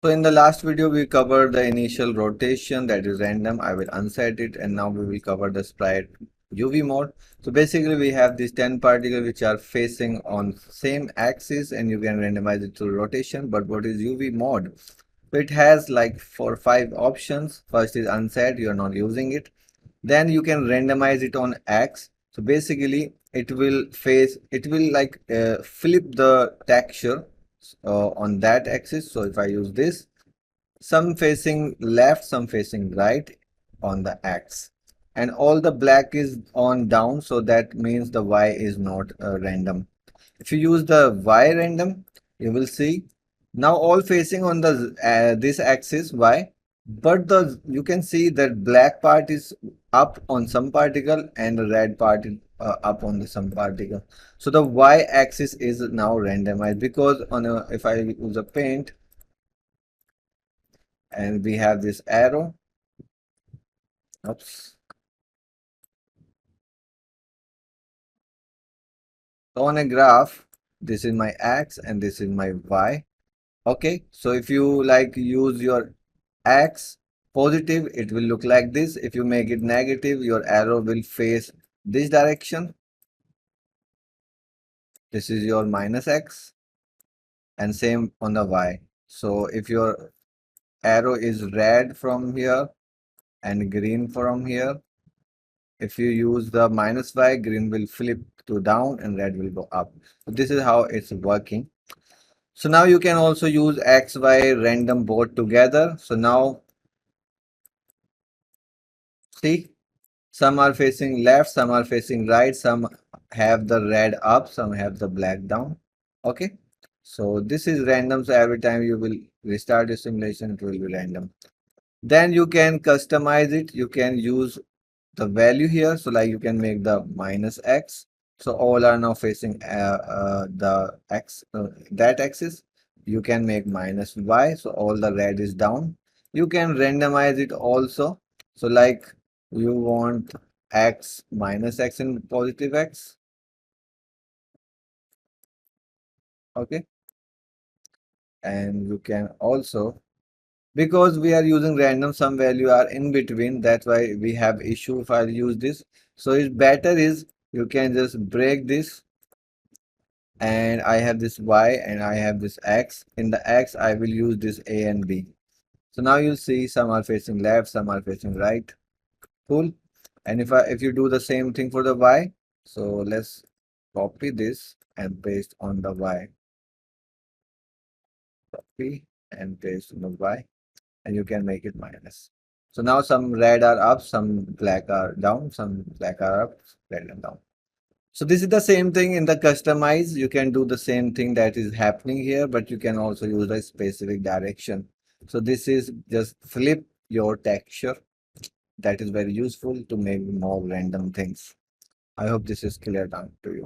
So in the last video, we covered the initial rotation, that is random. I will unset it, and now we will cover the Sprite UV mode. So basically we have these 10 particles which are facing on same axis, and you can randomize it to rotation. But what is UV mode? So it has like 4 or 5 options. First is unset, you are not using it. Then you can randomize it on X. So basically it will flip the texture on that axis. So if I use this, some facing left, some facing right on the X, and all the black is on down, so that means the Y is not random. If you use the Y random, you will see now all facing on the this axis Y, but the you can see that black part is up on some particle and the red part is up on the some particle. So the Y axis is now randomized, because on a, if I use a paint and we have this arrow, oops, so on a graph, this is my X and this is my Y. Okay, so if you like use your X positive, it will look like this. If you make it negative, your arrow will face this direction. This is your minus X, and same on the Y. So if your arrow is red from here and green from here, if you use the minus Y, green will flip to down and red will go up. So this is how it's working. So now you can also use X, Y random both together. So now see, some are facing left, some are facing right, some have the red up, some have the black down. Okay, so this is random. So every time you will restart your simulation, it will be random. Then you can customize it. You can use the value here. So like you can make the minus X. So all are now facing the X, that axis. You can make minus Y. So all the red is down. You can randomize it also. So like you want X minus X and positive X. Okay. And you can also, because we are using random, some value are in between, that's why we have issue if I use this. So it's better is you can just break this, and I have this Y and I have this X. In the X I will use this A and B. So now you see some are facing left, some are facing right. Cool. And if you do the same thing for the Y, so let's copy this and paste on the Y. Copy and paste on the Y, and you can make it minus. So now some red are up, some black are down, some black are up, red and down. So this is the same thing in the customize. You can do the same thing that is happening here, but you can also use a specific direction. So this is just flip your texture. That is very useful to make more random things. I hope this is clear down to you.